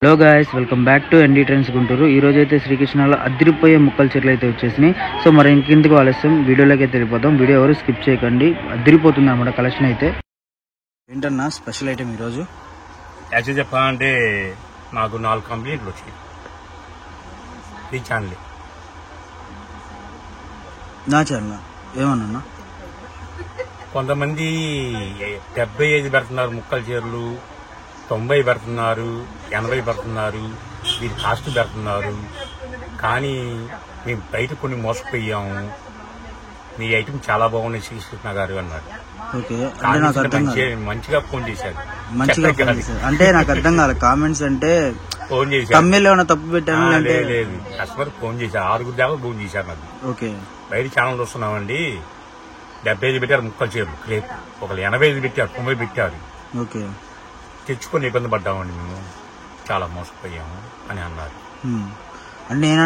Hello guys, welcome back to ND trends Guntur. ఈ రోజు అయితే శ్రీకృష్ణలో అదిరిపోయే ముక్కల చీరలు అయితే వచ్చేసినాయి. సో మరి ఇంకెందుకు ఆలస్యం, వీడియోలోకి అయితే వెళ్ళిపోతాం. వీడియో ఎవరు స్కిప్ చేయకండి, అదిరిపోతుంది అన్నమాట కలెక్షన్ అయితే. ఏంటన్నా స్పెషల్ ఐటమ్ ఈరోజు? యాక్చువల్ చెప్పాలంటే నాకు 4 కంప్లీట్లు వచ్చాయి ఈ ఛానల్. నా ఛానల్ ఏమన్నా కొంతమంది 75 పెడుతున్నారు ముక్కల చీరలు, 90 పెడుతున్నారు, 80 పెడుతున్నారు, వీరి కాస్ట్ పెడుతున్నారు. కానీ మేము బయట కొన్ని మోసపోయాము. మీ ఐటమ్ చాలా బాగున్నాయి శ్రీకృష్ణ గారు అన్నారు. ఓకే, అంటే నాకు అర్థం మంచిగా ఫోన్ చేశారు. అంటే నాకు అర్థం కాదు కామెంట్స్ అంటే ఫోన్ చేశారు. తమిళ ఏమైనా తప్పు పెట్టాను అంటే లేదు, కస్టమర్ ఫోన్ చేశారు. 6 దాకా ఫోన్ చేశారు నాకు. ఓకే, బయట ఛానల్ చూస్తున్నామండి, 75 పెట్టారు ముక్కల చీరలు రేపు, ఒకళ్ళు 85 పెట్టారు, 90 పెట్టారు. ఓకే, తెచ్చుకొని ఇబ్బంది పడ్డామండి, మేము చాలా మోసపోయాము అని అన్నారు. అంటే నేను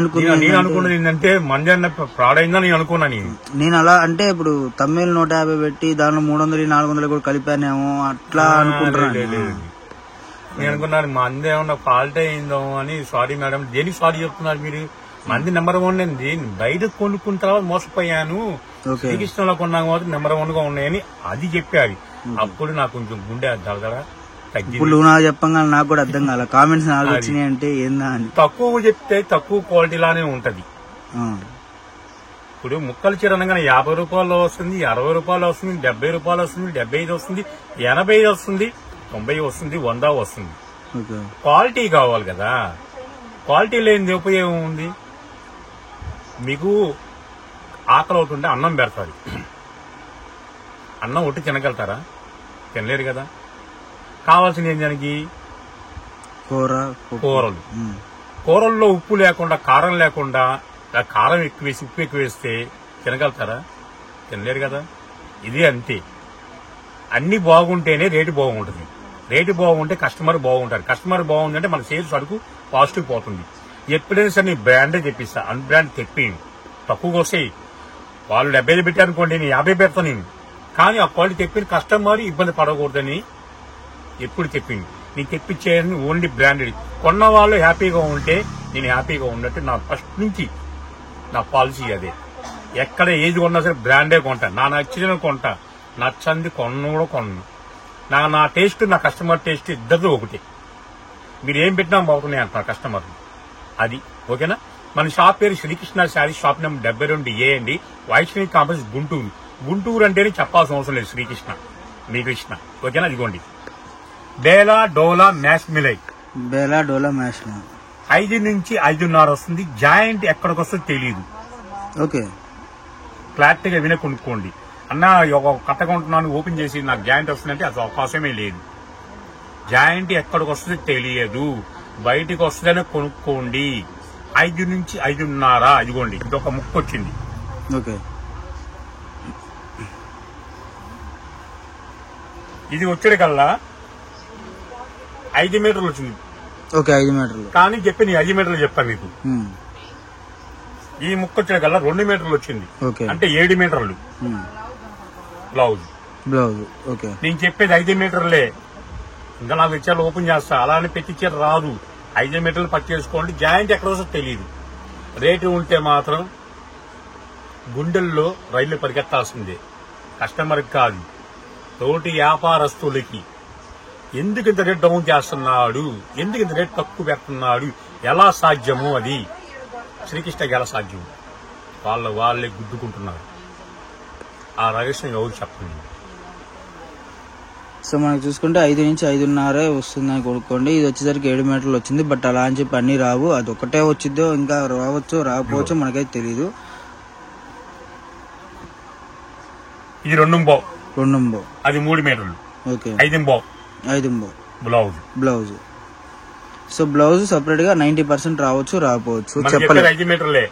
అనుకున్నది ఏంటంటే మంది అన్న ఫ్రాడ్ అయిందని నేను అనుకున్నాను. నేను అలా అంటే ఇప్పుడు తమిళ 150 పెట్టి దానిలో 300 400 కూడా కలిపానేమో అట్లా అనుకుంటున్నాను. నేను అనుకున్నాను మంది ఏమన్నా ఫాల్ట్ అయిందో అని. Sorry madam. దేనికి సారీ చెప్తున్నారు మీరు? మంది నెంబర్ 1 అండి. బయట కొనుక్కున్న తర్వాత మోసపోయాను, శ్రీకృష్ణలో కొన్నాం కాబట్టి నెంబర్ 1 గా ఉన్నాయని అది చెప్పారు. అప్పుడు నాకు కొంచెం గుండె దడదడ తగ్గింది. ఇప్పుడు నువ్వు నాకు చెప్పంగా నాకు కూడా అర్థం కాల కామెంట్స్ నాకు వచ్చినాయి అంటే ఏందా అని. తక్కువ చెప్తే తక్కువ క్వాలిటీ లానే ఉంటది. ఇప్పుడు ముక్కల చీర అనగానే 50 రూపాయలు వస్తుంది, 60 రూపాయలు వస్తుంది, 70 రూపాయలు వస్తుంది, 75 వస్తుంది, 85 వస్తుంది, 90 వస్తుంది, 100 వస్తుంది. క్వాలిటీ కావాలి కదా. క్వాలిటీ లేనిది ఉపయోగం ఉంది. మీకు ఆకలి అవుతుంటే అన్నం పెడతారు, అన్నం ఒట్టి తినగలుగుతారా? తినలేరు కదా. కావాల్సింది ఏం దానికి? కూరలు. కూరల్లో ఉప్పు లేకుండా, కారం లేకుండా, కారం ఎక్కువ వేసి ఉప్పు ఎక్కువ వేస్తే తినగలుగుతారా? తినలేరు కదా. ఇది అంతే. అన్ని బాగుంటేనే రేటు బాగుంటుంది. రేటు బాగుంటే కస్టమర్ బాగుంటారు. కస్టమర్ బాగుందంటే మన సేల్స్ సరుకు పాజిటివ్ పోతుంది. ఎప్పుడైనా సరే నీ బ్రాండే తెప్పిస్తా, అన్ బ్రాండ్ తెప్పి తక్కువగా వస్తాయి. వాళ్ళు 75 పెట్టారనుకోండి, నేను 50 పెడతాను నేను. కానీ ఆ క్వాలిటీ తెప్పిన కస్టమర్ ఇబ్బంది పడకూడదని ఎప్పుడు చెప్పింది. నేను తెప్పించేయాలని ఓన్లీ బ్రాండెడ్. కొన్న వాళ్ళు హ్యాపీగా ఉంటే నేను హ్యాపీగా ఉన్నట్టు నా ఫస్ట్ నుంచి నా పాలసీ అదే. ఎక్కడ ఏది కొన్నా సరే బ్రాండే కొంటా. నా నచ్చిన కొంటా, నచ్చంది కూడా కొన్ను. నా టేస్ట్, నా కస్టమర్ టేస్ట్ ఇద్దరు ఒకటి. మీరు ఏం పెట్టినా బాగుతున్నాయి అంటున్నారు కస్టమర్. అది ఓకేనా. మన షాప్ పేరు Srikrishna sari, shop number 72A అండి, వైష్ణవి కాంప్లెక్స్, గుంటూరు. గుంటూరు అంటేనే చెప్పాల్సిన అవసరం లేదు, శ్రీకృష్ణ మీ కృష్ణ. ఓకేనా. ఇదిగోండి బేలా డోలా మ్యాష్ మిలై. 5 నుంచి 5.5 వస్తుంది. జాయింట్ ఎక్కడికి వస్తుందో తెలియదు. ఓకే, క్లారిటీగా వినే కొనుక్కోండి. అన్న ఒక కట్ట కొంటున్నాను, ఓపెన్ చేసి నాకు జాయింట్ వస్తుందంటే అది అవకాశమే లేదు. జాయింట్ ఎక్కడికి వస్తుందో తెలియదు, బయటికి వస్తుందనే కొనుక్కోండి. 5 నుంచి 5.5. ఇదిగోండి, ఇది ఒక ముక్క వచ్చింది. ఓకే, ఇది వచ్చేది కల్లా 5 మీటర్లు వచ్చింది. ఓకే, 5 మీటర్లు. కానీ చెప్పి నేను 5 మీటర్లు చెప్తాను మీకు. ఈ ముక్క వచ్చే కల్లా 2 మీటర్లు వచ్చింది, అంటే 7 మీటర్లు బ్లౌజ్. ఓకే, నేను చెప్పేది 5 మీటర్లే. ఇంకా నాకు ఇచ్చారు ఓపెన్ చేస్తా, అలానే పెట్టించారు రాదు. 5 మీటర్లు పర్చేసుకోండి. జాయింట్ ఎక్కడ వస్తుందో తెలియదు. రేటు ఉంటే మాత్రం గుండెల్లో రైళ్లు పరిగెత్తాల్సిందే, కస్టమర్కి కాదు, తోటి వ్యాపారస్తులకి. ఎందుకు ఇంత రేట్ డౌన్ చేస్తున్నాడు, ఎందుకు ఇంత రేట్ తక్కువ పెడుతున్నాడు, ఎలా సాధ్యము? అది శ్రీకృష్ణకి ఎలా సాధ్యం? వాళ్ళే గుద్దుకుంటున్నారు. ఆ రహస్యం ఎవరు చెప్పండి. సో మనకు చూసుకుంటే 5 నుంచి 5.5 వస్తుందని కొనుక్కోండి. ఇది వచ్చేసరికి 7 మీటర్లు వచ్చింది. బట్ అలా అని చెప్పి అన్ని రావు, అది ఒకటే వచ్చిద్దో ఇంకా రావచ్చు రాకపోవచ్చు మనకైతే తెలీదు. ఇది 2.5, అది 3 మీటర్లు. Okay, 5.5 blouse. So blouse separate గా 90% రావచ్చు రాకపోవచ్చు, చెప్పలేదు. 5 మీటర్లే.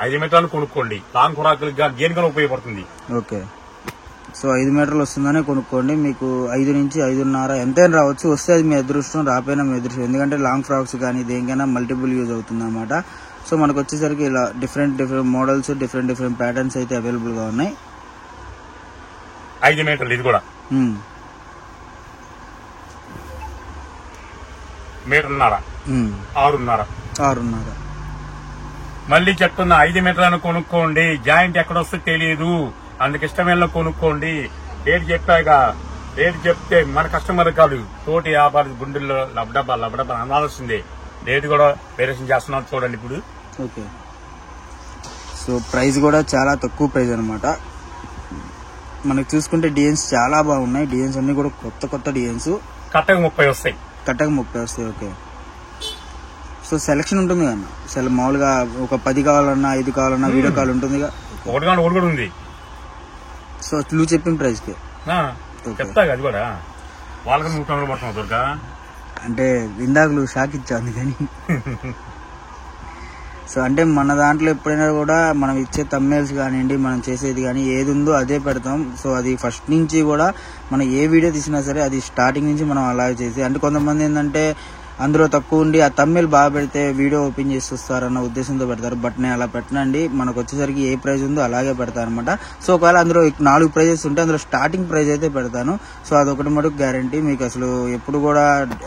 5 మీటర్లు కొనుక్కోండి, లాంగ్ కురాకులకి దేనికైనా ఉపయోగపడుతుంది. ఓకే, సో 5 మీటర్లు వస్తుందనే కొనుక్కోండి. మీకు 5 నుంచి 5.5 ఎంతైనా రావచ్చు. వస్తే అది మీ అదృష్టం, రాపోయినా మీ అదృష్టం. ఎందుకంటే లాంగ్ ఫ్రాక్స్ కానీ దేనికైనా మల్టిపుల్ యూజ్ అవుతుంది అన్నమాట. సో మనకు వచ్చేసరికి ఇలా డిఫరెంట్ మోడల్స్, డిఫరెంట్ ప్యాటర్న్స్ అయితే అవైలబుల్ గా ఉన్నాయి. 5 మీటర్లు ఇది కూడా మీటర్న్నర, 6.5. 6.5. మళ్ళీ చెప్తున్నా 5 మీటర్లను కొనుక్కోండి. జాయింట్ ఎక్కడొస్తే తెలియదు, అందుకు ఇష్టమైన కొనుక్కోండి. రేటు చెప్పాక, రేటు చెప్తే మన కస్టమర్ కాదు, తోటి వ్యాపారి గుండెల్లో లబడబ్బా అనాల్సిందే. రేటు కూడా వేరియేషన్ చేస్తున్నారు చూడండి ఇప్పుడు. ఓకే, సో ప్రైస్ కూడా చాలా తక్కువ ప్రైస్ అనమాట. మనకు చూసుకుంటే డిజైన్స్ చాలా బాగున్నాయి. డిజైన్స్ అన్ని కూడా కొత్త డిజైన్స్. కట్టకు 30 వస్తాయి. కట్టకు 30 వస్తాయి. ఓకే, సో సెలక్షన్ ఉంటుంది కదా మామూలుగా ఒక 10 కావాలన్నా 5 కావాలన్నా వీడియో కాల్ ఉంటుంది. ఒకటి కూడా ఉంది. సో నువ్వు చెప్పిన ప్రైస్ కి చెప్తా, అది కూడా వాళ్ళకి 100 పడుతుంది దొరక. అంటే ఇందాకలు షాక్ ఇచ్చాను కానీ సో అంటే మన దాంట్లో ఎప్పుడైనా కూడా మనం ఇచ్చే తమ్నేల్స్ కానివ్వండి, మనం చేసేది కానీ ఏది ఉందో అదే పెడతాం. సో అది ఫస్ట్ నుంచి కూడా మనం ఏ వీడియో తీసినా సరే అది స్టార్టింగ్ నుంచి మనం అలాగే చేసి, అంటే కొంతమంది ఏంటంటే అందులో తక్కువ ఉండి ఆ తమ్నేల్ బాగా పెడితే వీడియో ఓపెన్ చేసి వస్తారన్న ఉద్దేశంతో పెడతారు. బట్ నేను అలా పెట్టనండి. మనకు వచ్చేసరికి ఏ ప్రైస్ ఉందో అలాగే పెడతాను అనమాట. సో ఒకవేళ అందులో 4 ప్రైజెస్ ఉంటే అందులో స్టార్టింగ్ ప్రైస్ అయితే పెడతాను. సో అదొకటి మటుకు గ్యారంటీ. మీకు అసలు ఎప్పుడు కూడా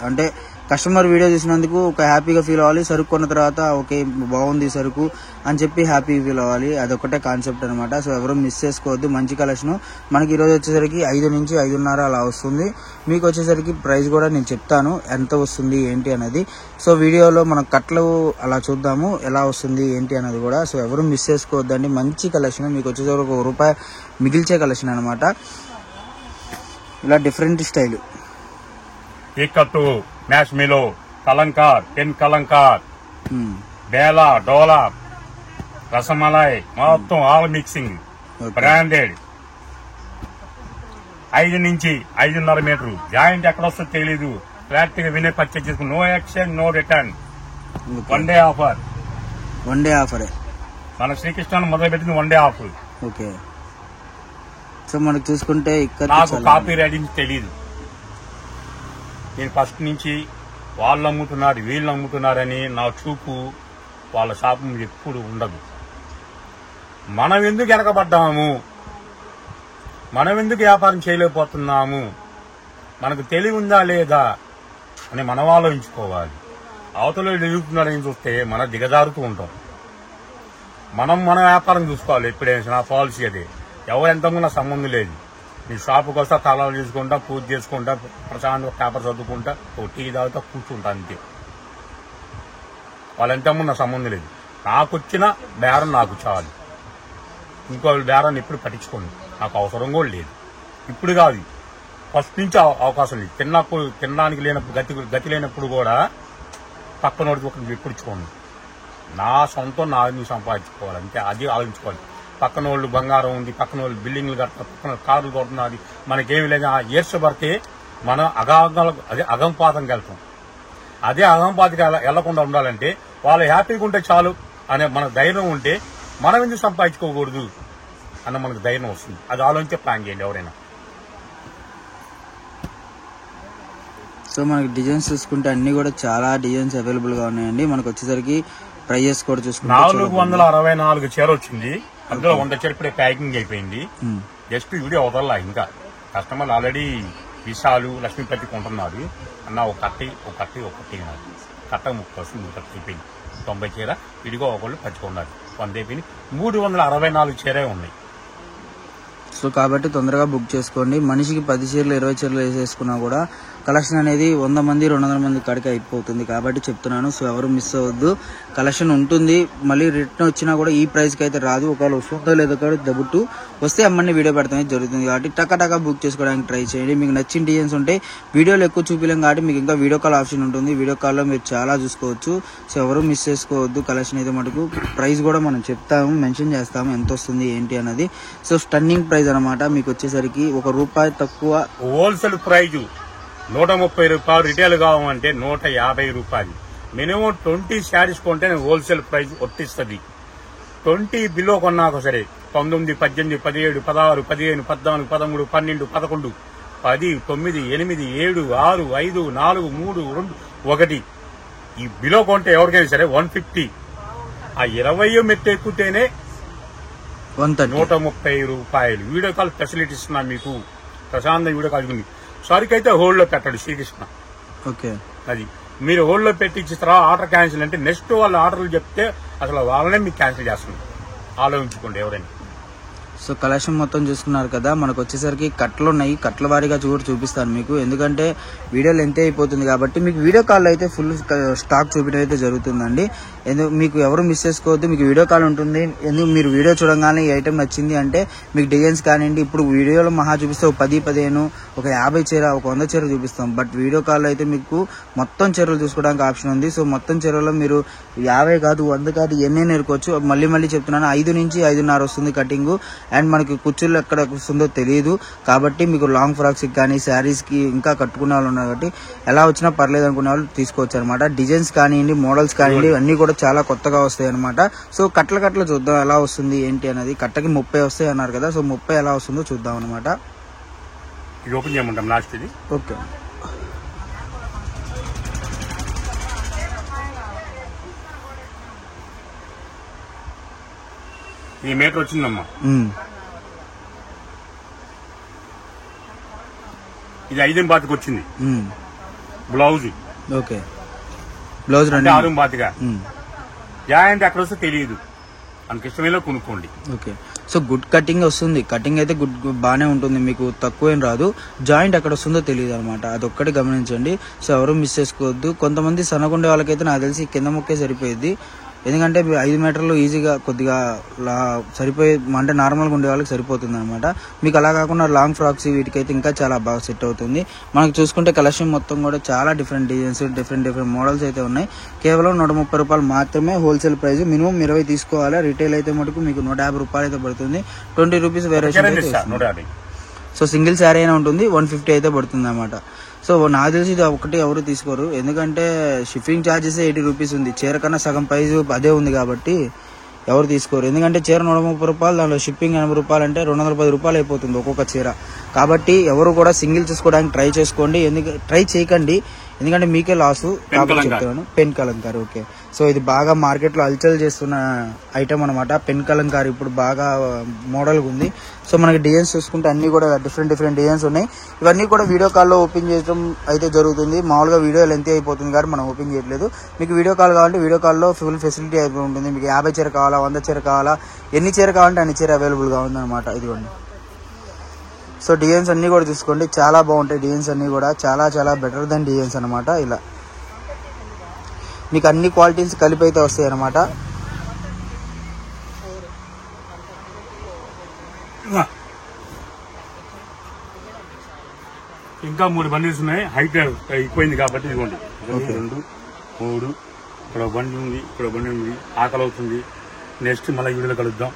అంటే కస్టమర్ వీడియో చూసినందుకు ఒక హ్యాపీగా ఫీల్ అవ్వాలి. సరుకు కొన్న తర్వాత ఓకే బాగుంది సరుకు అని చెప్పి హ్యాపీగా ఫీల్ అవ్వాలి. అదొకటే కాన్సెప్ట్ అనమాట. సో ఎవరు మిస్ చేసుకోవద్దు. మంచి కలెక్షన్ మనకి ఈరోజు వచ్చేసరికి 5 నుంచి 5.5 అలా వస్తుంది. మీకు వచ్చేసరికి ప్రైస్ కూడా నేను చెప్తాను ఎంత వస్తుంది ఏంటి అనేది. సో వీడియోలో మనం కట్లు అలా చూద్దాము ఎలా వస్తుంది ఏంటి అనేది కూడా. సో ఎవరు మిస్ చేసుకోవద్దండి. మంచి కలెక్షన్ మీకు వచ్చేసరికి ₹1 మిగిల్చే కలెక్షన్ అనమాట. ఇలా different style ikat, mash మిలో, Kalamkari, 10 Kalamkari, Bela, డోలా, రసమలై, మొత్తం ఆల్ మిక్సింగ్ బ్రాండెడ్. 5 నుంచి 5.5 మీటరు. జాయింట్ ఎక్కడ వస్తుందో తెలీదు. క్లారిటీగా వినే పర్చేజ్ చేసుకుని no exchange no return. One day offer. One day ఆఫరే మన శ్రీకృష్ణ మొదలు పెట్టింది one day offer. Okay, so మనకు చూసుకుంటే ఇక్కడ నాకు కాపీ రైటింగ్ తెలీదు. నేను ఫస్ట్ నుంచి వాళ్ళు అమ్ముతున్నారు వీళ్ళు అమ్ముతున్నారని నా చూపు వాళ్ళ షాపు మీద ఎప్పుడు ఉండదు. మనం ఎందుకు వెనకబడ్డాము, మనం ఎందుకు వ్యాపారం చేయలేకపోతున్నాము, మనకు తెలివి ఉందా లేదా అని మనం ఆలోచించుకోవాలి. అవతల ఎదుగుతున్నాడని చూస్తే మనం దిగజారుతూ ఉంటాం. మన వ్యాపారం చూసుకోవాలి. ఎప్పుడైనా నా పాలసీ అది. ఎవరు ఎంతమంది సంబంధం లేదు. నీ షాపుకి వస్తా, తలాలు చూసుకుంటా, పూజ చేసుకుంటా, ప్రశాంతంగా పేపర్ చదువుకుంటా, టీ తాగుతా కూర్చుంటా అంతే. వాళ్ళు ఎంతమంది నా సంబంధం లేదు. నాకు వచ్చిన బేరం నాకు చాలు. ఇంకో బేరాన్ని ఎప్పుడు పట్టించుకోండి. నాకు అవసరం కూడా లేదు. ఇప్పుడు కాదు, ఫస్ట్ నుంచి అవకాశం లేదు. తినడానికి లేనప్పుడు గతి లేనప్పుడు కూడా పక్కనోడికి ఒకటి ఎప్పుడుకోండి. నా సొంతం నాది సంపాదించుకోవాలి అంతే. అది ఆలోచించుకోవాలి. పక్కన వాళ్ళు బంగారం ఉంది, పక్కన వాళ్ళు బిల్డింగ్లు కడతారు, పక్కన కార్లు కొడుతున్నది, మనకేమి లేదు. ఆ ఈర్ష పడితే మనం అగంపాతంకి వెళ్తాం. అదే అగంపాతికి వెళ్లకుండా ఉండాలంటే వాళ్ళు హ్యాపీగా ఉంటే చాలు అనే మన ధైర్యం ఉంటే మనం ఎందుకు సంపాదించుకోకూడదు అన్న మనకు ధైర్యం వస్తుంది. అది ఆలోచించే ప్లాన్ చేయండి ఎవరైనా. సో మనకి డిజైన్స్ చూసుకుంటే అన్ని కూడా చాలా డిజైన్స్ అవైలబుల్ గా ఉన్నాయండి. మనకు వచ్చేసరికి ప్రైజెస్ కూడా చూసుకుంటే 464 చీర వచ్చింది. అందులో 100 చీర ఇప్పుడే ప్యాకింగ్ అయిపోయింది. జస్ట్ వీడియో అవతల ఇంకా కస్టమర్లు ఆల్రెడీ విశాలు లక్ష్మీపతి కొంటున్నారు. అన్న ఒక కట్ట 30% అయిపోయింది. 90 చీర విడిగా ఒకళ్ళు పంచుకున్నారు. 100 అయిపోయింది. 364 చీరే ఉన్నాయి. సో కాబట్టి తొందరగా బుక్ చేసుకోండి. మనిషికి 10 చీరలు 20 చీరలు వేసేసుకున్నా కూడా కలెక్షన్ అనేది 100 మంది 200 మంది కాడికి అయిపోతుంది. కాబట్టి చెప్తున్నాను. సో ఎవరు మిస్ అవ్వద్దు. కలెక్షన్ ఉంటుంది. మళ్ళీ రిటర్న్ వచ్చినా కూడా ఈ ప్రైస్ కి అయితే రాదు. ఒకవేళ వస్తుందో లేదో కూడా దబ్బుట్టు వస్తే అమ్మని వీడియో పెడతానే జరుగుతుంది. కాబట్టి టకా బుక్ చేసుకోవడానికి ట్రై చేయండి. మీకు నచ్చిన డిజైన్స్ ఉంటాయి. వీడియోలు ఎక్కువ చూపించలేం కాబట్టి మీకు ఇంకా వీడియో కాల్ ఆప్షన్ ఉంటుంది. వీడియో కాల్లో మీరు చాలా చూసుకోవచ్చు. సో ఎవరు మిస్ చేసుకోవద్దు. కలెక్షన్ అయితే మటుకు ప్రైస్ కూడా మనం చెప్తాము, మెన్షన్ చేస్తాము ఎంత వస్తుంది ఏంటి అన్నది. సో స్టన్నింగ్ ప్రైస్ అనమాట. మీకు వచ్చేసరికి ₹1 తక్కువ. హోల్సేల్ ప్రైజ్ 130 రూపాయలు. రిటైల్ కావాలంటే 150 రూపాయలు. మినిమం 20 శారీస్ కొంటే హోల్సేల్ ప్రైస్ వర్తిస్తుంది. 20 బిలో కొన్నాక సరే 19, 18, 17, 16, 15, 14, 13, 12, 11, 10, 9, 8, 7, 6, 5, 4, 3, 2, 1 ఈ బిలో కొంటే ఎవరికైనా సరే 150. ఆ 20 మెట్టు ఎక్కుతేనే 130 రూపాయలు. వీడియో కాల్ ఫెసిలిటీ ఇస్తున్నా మీకు. ప్రశాంతంగా వీడియో కాల్ సరికి అయితే హోల్డ్ లో పెట్టాడు శ్రీకృష్ణ. ఓకే, అది మీరు హోల్డ్లో పెట్టి ఇచ్చిన తర్వాత ఆర్డర్ క్యాన్సిల్ అంటే నెక్స్ట్ వాళ్ళు ఆర్డర్లు చెప్తే అసలు వాళ్ళనే మీకు క్యాన్సిల్ చేస్తున్నారు. ఆలోచించుకోండి ఎవరైనా. సో కలెక్షన్ మొత్తం చూసుకున్నారు కదా. మనకు వచ్చేసరికి కట్టలు ఉన్నాయి, కట్టల వారీగా చూపిస్తాను మీకు, ఎందుకంటే వీడియో లెంత్ అయిపోతుంది కాబట్టి మీకు వీడియో కాల్ అయితే ఫుల్ స్టాక్ చూపించడం అయితే జరుగుతుందండి. ఎందుకు మీకు ఎవరు మిస్ చేసుకోవద్దు, మీకు వీడియో కాల్ ఉంటుంది. ఎందుకు మీరు వీడియో చూడగానే ఈ ఐటమ్ నచ్చింది అంటే మీకు డిజైన్స్ కానివ్వండి, ఇప్పుడు వీడియోలో మహా చూపిస్తే ఒక 10-15 ఒక 50 చీర ఒక 100 చీర చూపిస్తాం. బట్ వీడియో కాల్ అయితే మీకు మొత్తం చీరలు చూసుకోవడానికి ఆప్షన్ ఉంది. సో మొత్తం చీరలో మీరు 50 కాదు 100 కాదు ఎన్ని నేర్చుకోవచ్చు. మళ్ళీ చెప్తున్నాను, 5 నుంచి 5.5 వస్తుంది కటింగ్. అండ్ మనకి కుర్చీలు ఎక్కడ వస్తుందో తెలియదు కాబట్టి మీకు లాంగ్ ఫ్రాక్స్ కానీ శారీస్ కి ఇంకా కట్టుకునే వాళ్ళు ఉన్నారు కాబట్టి ఎలా వచ్చినా పర్లేదు అనుకునే వాళ్ళు తీసుకోవచ్చు అనమాట. డిజైన్స్ కానివ్వండి, మోడల్స్ కానివ్వండి అన్ని కూడా చాలా కొత్తగా వస్తాయి అనమాట. సో కట్టలు చూద్దాం ఎలా వస్తుంది ఏంటి అనేది. కట్టకి 30 వస్తాయి అన్నారు కదా, సో 30 ఎలా వస్తుందో చూద్దాం అనమాట. ఇది ఓపెన్ చేయమంటాం లాస్ట్. ఇది ఓకే. ఈ మీటర్ వచ్చిందమ్మా. ఇది 5 బాతికి వచ్చింది బ్లౌజ్. Okay, blouse 6 బాతిగా. జాయింట్ ఎక్కడ వస్తే తెలియదు, మనకి ఇష్టమైన కొనుక్కోండి. ఓకే. సో గుడ్ కటింగ్ వస్తుంది, కటింగ్ అయితే గుడ్ బాగానే ఉంటుంది, మీకు తక్కువ ఏం రాదు. జాయింట్ ఎక్కడ వస్తుందో తెలియదు అనమాట, అదొక్కటి గమనించండి. సో ఎవరు మిస్ చేసుకోవద్దు. కొంతమంది సన్నగుండే వాళ్ళకైతే నాకు తెలిసి కింద ముక్కే సరిపోయేది, ఎందుకంటే 5 మీటర్లు ఈజీగా కొద్దిగా సరిపోయే అంటే నార్మల్గా ఉండే వాళ్ళకి సరిపోతుంది అనమాట. మీకు అలా కాకుండా లాంగ్ ఫ్రాక్స్ వీటికైతే ఇంకా చాలా బాగా సెట్ అవుతుంది. మనకు చూసుకుంటే కలెక్షన్ మొత్తం కూడా చాలా డిఫరెంట్ డిజైన్స్ డిఫరెంట్ మోడల్స్ అయితే ఉన్నాయి. కేవలం 130 రూపాయలు మాత్రమే హోల్సేల్ ప్రైస్. మినిమం 20 తీసుకోవాలి. రీటైల్ అయితే మటుకు మీకు 150 రూపాయలు అయితే పడుతుంది. 20 rupees variation. So single sari అయినా ఉంటుంది, 150 అయితే పడుతుంది అనమాట. సో నాకు తెలిసి ఇది ఒకటి ఎవరు తీసుకోరు, ఎందుకంటే షిప్పింగ్ ఛార్జెస్ 80 రూపీస్ ఉంది. చీర కన్నా సగం ప్రైస్ అదే ఉంది కాబట్టి ఎవరు తీసుకోరు. ఎందుకంటే చీర 130 రూపాయలు, దాంట్లో షిప్పింగ్ 80 రూపాయలు అంటే 210 రూపాయలు అయిపోతుంది ఒక్కొక్క చీర. కాబట్టి ఎవరు కూడా సింగిల్ తీసుకోవడానికి ట్రై చేసుకోండి, ట్రై చేయకండి, ఎందుకంటే మీకే లాస్ కాబట్టి చెప్తున్నాను. పెన్ కలంకారీ. ఓకే. సో ఇది బాగా మార్కెట్ లో హల్చల్ చేస్తున్న ఐటమ్ అనమాట. పెన్ కలంకారీ ఇప్పుడు బాగా మోడల్ ఉంది. సో మనకి డిజైన్స్ చూసుకుంటే అన్ని కూడా డిఫరెంట్ డిజైన్స్ ఉన్నాయి. ఇవన్నీ కూడా వీడియో కాల్లో ఓపెన్ చేయడం అయితే జరుగుతుంది. మామూలుగా వీడియో లెంత్ అయిపోతుంది కాబట్టి మనం ఓపెన్ చేయట్లేదు. మీకు వీడియో కాల్ కావాలంటే వీడియో కాల్లో ఫుల్ ఫెసిలిటీ అయిపోయి ఉంటుంది. మీకు 50 చీర కావాలా, 100 చీర కావాలా, ఎన్ని చీర కావాలంటే అన్ని చీర అవైలబుల్ గా ఉందన్నమాట. ఇదిగోండి. సో డిజైన్స్ అన్ని కూడా చూసుకోండి, చాలా బాగుంటాయి. డిజైన్స్ అన్ని కూడా చాలా బెటర్ దెన్ డిజైన్స్ అనమాట. ఇలా మీకు అన్ని క్వాలిటీస్ కలిపి అయితే వస్తాయి అనమాట. ఇంకా 3 బండిల్స్ ఉన్నాయి. హైట్ అయిపోయింది కాబట్టి ఇదిగోండి 2 3 ఇక్కడ బండి ఉంది, ఇక్కడ బండి ఉంది. ఆకలి అవుతుంది. నెక్స్ట్ మళ్ళీ వీడియోలో కలుద్దాం.